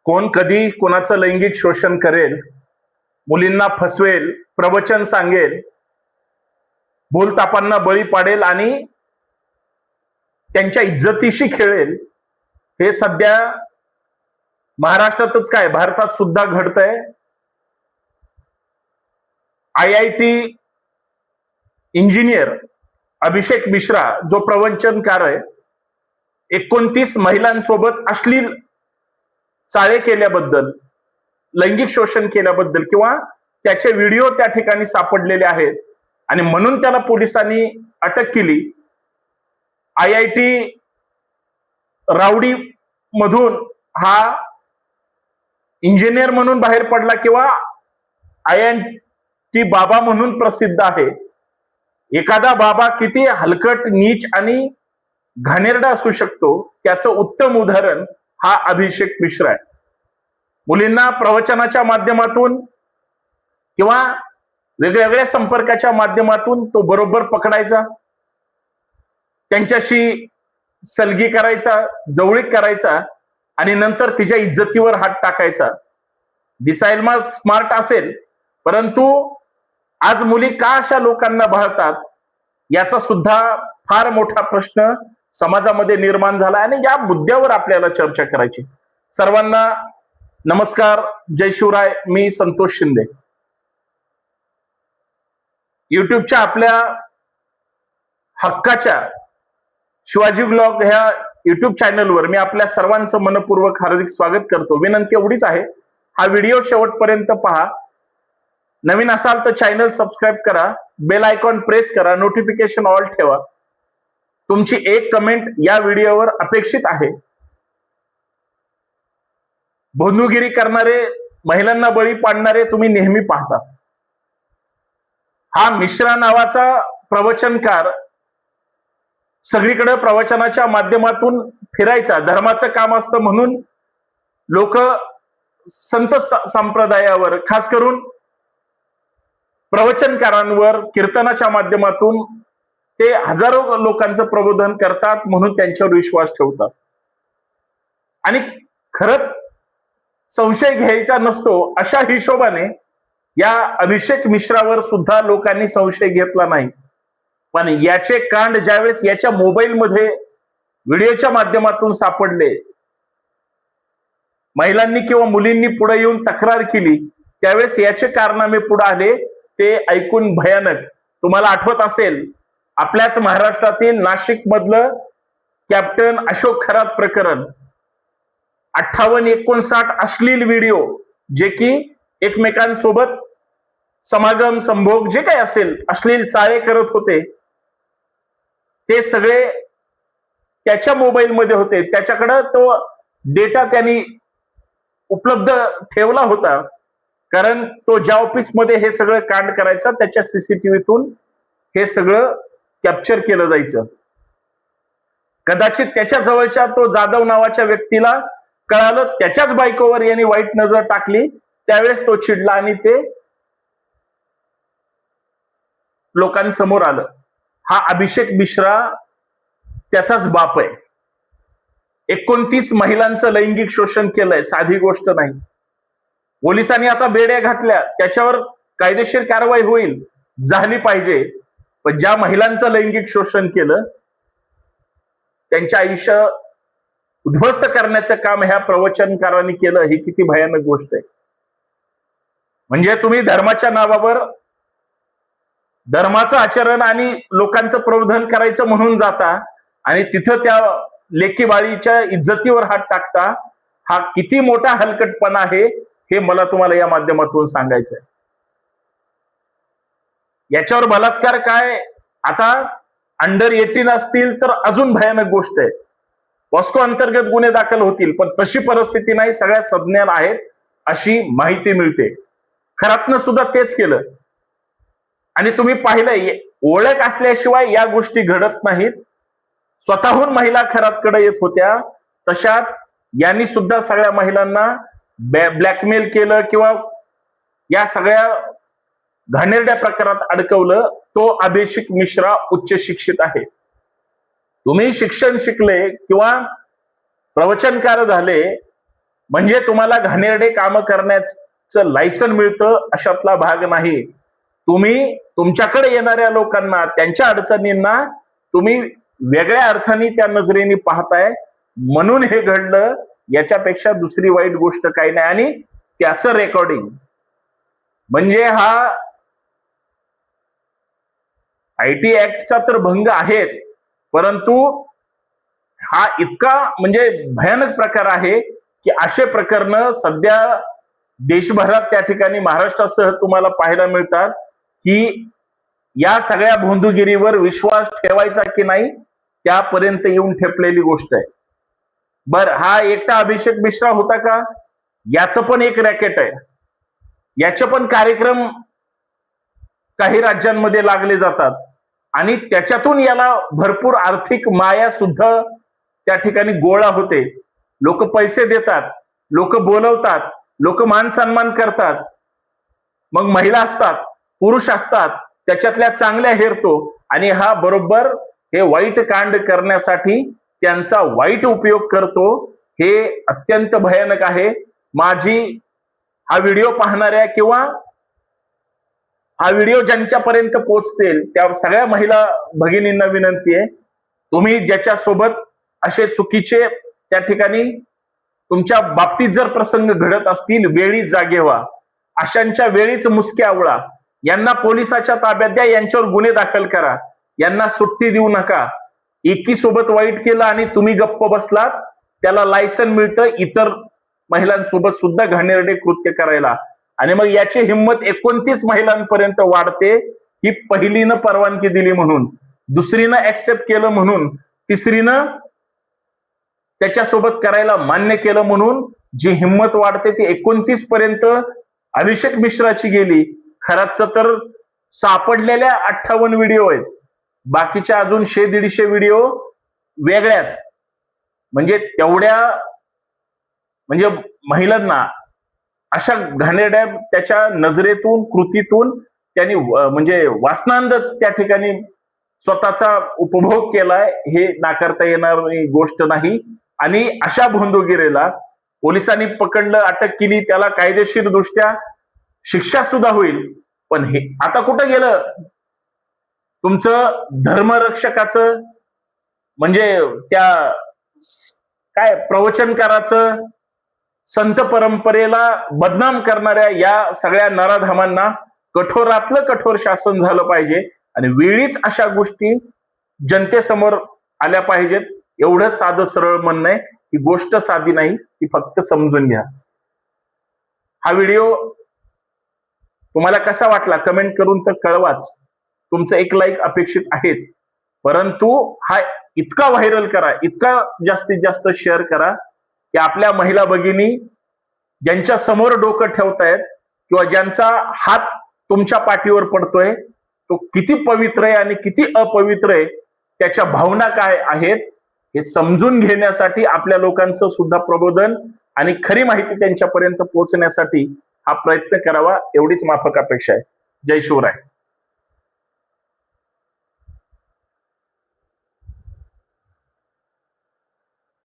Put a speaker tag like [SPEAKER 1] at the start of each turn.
[SPEAKER 1] कोण कधी कोणाचं लैंगिक शोषण करेल, मुलींना फसवेल, प्रवचन सांगेल, भूलथापांना बळी पाडेल आणि त्यांच्या इज्जतीशी खेळेल, हे सध्या महाराष्ट्रातच काय भारतात सुद्धा घडतंय. IIT इंजिनियर अभिषेक मिश्रा जो प्रवचनकार आहे, 29 महिलांसोबत अश्लील चाळे केल्याबद्दल, लैंगिक शोषण केल्याबद्दल किंवा त्याचे व्हिडिओ त्या ठिकाणी सापडलेले आहेत आणि म्हणून त्याला पोलिसांनी अटक केली. IIT रावडी मधून हा इंजिनियर म्हणून बाहेर पडला किंवा IIT बाबा म्हणून प्रसिद्ध आहे. एखादा बाबा किती हलकट, नीच आणि घाणेरडा असू शकतो त्याचं उत्तम उदाहरण हा अभिषेक मिश्रा आहे. मुलींना प्रवचनाच्या माध्यमातून किंवा वेगवेगळ्या संपर्काच्या माध्यमातून तो बरोबर पकडायचा, त्यांच्याशी सलगी करायचा, जवळीक करायचा आणि नंतर तिच्या इज्जतीवर हात टाकायचा. दिसायला स्मार्ट असेल, परंतु आज मुली का अशा लोकांना भाळतात याचा सुद्धा फार मोठा प्रश्न समाजामध्ये निर्माण झाला आणि या मुद्द्यावर आपल्याला चर्चा करायची. सर्वांना नमस्कार, जय शिवराय. मी संतोष शिंदे. युट्यूबच्या आपल्या हक्काच्या शिवाजी ब्लॉग ह्या युट्यूब चॅनलवर मी आपल्या सर्वांचं मनपूर्वक हार्दिक स्वागत करतो. विनंती एवढीच आहे, हा व्हिडिओ शेवटपर्यंत पहा. नवीन असाल तर चॅनल सबस्क्राईब करा, बेल आयकॉन प्रेस करा, नोटिफिकेशन ऑल ठेवा. तुमची एक कमेंट या व्हिडिओवर अपेक्षित आहे. भोंदूगिरी करणारे, महिलांना बळी पाडणारे तुम्ही नेहमी पाहता. हा मिश्रा नावाचा प्रवचनकार सगळीकडे प्रवचनाच्या माध्यमातून फिरायचा, धर्माचं काम असतं म्हणून लोक संत संप्रदायावर, खास करून प्रवचनकारांवर कीर्तनाच्या माध्यमातून ते हजारो लोकांचं प्रबोधन करतात म्हणून त्यांच्यावर विश्वास ठेवतात. आणि खरंच संशय घ्यायचा नसतो अशा हिशोबाने या अभिषेक मिश्रावर सुद्धा लोकांनी संशय घेतला नाही. पण याचे कांड ज्यावेळेस याच्या मोबाईलमध्ये व्हिडिओच्या माध्यमातून सापडले, महिलांनी किंवा मुलींनी पुढे येऊन तक्रार केली, त्यावेळेस याचे कारनामे पुढे आले ते ऐकून भयानक. तुम्हाला आठवत असेल, आपल्याच महाराष्ट्रातील नाशिक मधलं कॅप्टन अशोक खरात प्रकरण, 58-59 अश्लील व्हिडिओ जे की एकमेकांसोबत समागम, संभोग जे काही असेल अश्लील चाळे करत होते, ते सगळे त्याच्या मोबाईलमध्ये होते. त्याच्याकडे तो डेटा त्यांनी उपलब्ध ठेवला होता, कारण तो ज्या ऑफिसमध्ये हे सगळं कांड करायचा त्याच्या सीसीटीव्हीतून हे सगळं कॅप्चर केलं जायचं. कदाचित त्याच्या जवळच्या तो जाधव नावाच्या व्यक्तीला कळालं, त्याच्याच बायकोवर यांनी वाईट नजर टाकली, त्यावेळेस तो चिडला आणि ते लोकांसमोर आलं. हा अभिषेक मिश्रा त्याचाच बाप आहे. 29 महिलांचं लैंगिक शोषण केलंय, साधी गोष्ट नाही. पोलिसांनी आता बेड्या घातल्या, त्याच्यावर कायदेशीर कारवाई होईल, झाली पाहिजे. पण ज्या महिलांचं लैंगिक शोषण केलं त्यांचे आयुष्य उद्ध्वस्त करण्याचं काम ह्या प्रवचनकारांनी केलं, ही किती भयानक गोष्ट आहे. म्हणजे तुम्ही धर्माच्या नावावर धर्माचं आचरण आणि लोकांचं प्रबोधन करायचं म्हणून जाता आणि तिथं त्या लेकी बाळीच्या इज्जतीवर हात टाकता. हा किती मोठा हलकटपणा आहे हे मला तुम्हाला या माध्यमातून सांगायचं आहे. याच्यावर बलात्कार काय, आता अंडर 18 असतील तर अजून भयानक गोष्ट आहे. पॉस्को अंतर्गत गुन्हे दाखल होतील, पण तशी परिस्थिती नाही, सगळ्या संज्ञान आहेत अशी माहिती मिळते. खरातनं सुद्धा तेच केलं. आणि तुम्ही पाहिलंय, ओळख असल्याशिवाय या गोष्टी घडत नाहीत. स्वतःहून महिला खरातकडे येत होत्या, तशाच यांनी सुद्धा सगळ्या महिलांना ब्लॅकमेल केलं किंवा या सगळ्या घाणेरड्या प्रकारात अडकवलं. तो अभिषेक मिश्रा उच्च शिक्षित आहे. तुम्ही शिक्षण शिकले किंवा प्रवचनकार झाले, म्हणजे तुम्हाला घाणेरडे काम करण्याचं लायसन मिळतं अशातला भाग नाही. तुम्ही तुमच्याकडे येणाऱ्या लोकांना, त्यांच्या अडचणींना तुम्ही वेगळ्या अर्थाने त्या नजरेने पाहताय, म्हणून हे घडलं. याच्यापेक्षा दुसरी वाईट गोष्ट काही नाही. आणि त्याचं रेकॉर्डिंग म्हणजे हा आयटी ऍक्टचा तर भंग आहेच, परंतु हा इतका म्हणजे भयानक प्रकार आहे की असे प्रकरण सध्या देशभरात त्या ठिकाणी महाराष्ट्रासह तुम्हाला पाहायला मिळतात की या सगळ्या भोंदूगिरीवर विश्वास ठेवायचा की नाही त्यापर्यंत येऊन ठेपलेली गोष्ट आहे. बर, हा एकटा अभिषेक मिश्रा होता का? याचं पण एक रॅकेट आहे. याचे पण कार्यक्रम काही राज्यांमध्ये लागले जातात आणि त्याच्यातून याला भरपूर आर्थिक माया सुद्धा त्या ठिकाणी गोळा होते. लोक पैसे देतात, लोक बोलवतात, लोक मान सन्मान करतात. मग महिला असतात, पुरुष असतात, त्याच्यातल्या चांगल्या हेरतो आणि हा बरोबर हे वाईट कांड करण्यासाठी त्यांचा वाईट उपयोग करतो. हे अत्यंत भयानक आहे. माझी हा व्हिडिओ पाहणाऱ्या किंवा हा व्हिडिओ ज्यांच्यापर्यंत पोहोचतील त्या सगळ्या महिला भगिनींना विनंती आहे, तुम्ही ज्याच्यासोबत असे चुकीचे त्या ठिकाणी तुमच्या बाबतीत जर प्रसंग घडत असतील, वेळी जागे व्हा. अशांच्या वेळीच मुसके आवळा. यांना पोलिसाच्या ताब्यात द्या, यांच्यावर गुन्हे दाखल करा. यांना सुट्टी देऊ नका. एकीसोबत वाईट केलं आणि तुम्ही गप्प बसलात, त्याला लायसन मिळतं इतर महिलांसोबत सुद्धा घाणेरडे कृत्य करायला. आणि मग याची हिंमत 29 महिलांपर्यंत वाढते. ही पहिलीनं परवानगी दिली म्हणून, दुसरीनं ऍक्सेप्ट केलं म्हणून, तिसरीनं त्याच्यासोबत करायला मान्य केलं म्हणून जी हिंमत वाढते ती 29 पर्यंत अभिषेक मिश्राची गेली. खराच तर सापडलेल्या 58 व्हिडिओ आहेत, बाकीच्या अजून 100-150 व्हिडिओ वेगळ्याच. म्हणजे तेवढ्या म्हणजे महिलांना अशा घाणेरड्या त्याच्या नजरेतून कृतीतून त्यांनी म्हणजे वासनांद त्या ठिकाणी स्वतःचा उपभोग केलाय. हे नाकारता येणारी गोष्ट नाही. आणि अशा भोंदूगिरीला पोलिसांनी पकडलं, अटक केली, त्याला कायदेशीर दृष्ट्या शिक्षा सुद्धा होईल. पण हे आता कुठं गेलं तुमचं धर्मरक्षकाचं, म्हणजे त्या काय प्रवचनकाराचं, संत परंपरेला बदनाम करणाऱ्या या सगळ्या नराधामांना कठोरातलं कठोर शासन झालं पाहिजे आणि वेळीच अशा गोष्टी जनतेसमोर आल्या पाहिजेत. एवढं साधं सरळ म्हणणं आहे. ही गोष्ट साधी नाही, ती फक्त समजून घ्या. हा व्हिडिओ तुम्हाला कसा वाटला कमेंट करून तर कळवाच. तुमचं एक लाईक अपेक्षित आहेच, परंतु हा इतका व्हायरल करा, इतका जास्तीत जास्त शेअर करा की आपल्या महिला भगिनी ज्यांच्या समोर डोकं ठेवतायत किंवा ज्यांचा हात तुमच्या पाठीवर पडतोय तो किती पवित्र आहे आणि किती अपवित्र आहे, त्याच्या भावना काय आहेत हे समजून घेण्यासाठी आपल्या लोकांचं सुद्धा प्रबोधन आणि खरी माहिती त्यांच्यापर्यंत पोहोचण्यासाठी हा प्रयत्न करावा, एवढीच माफक अपेक्षा आहे. जय शिवराय.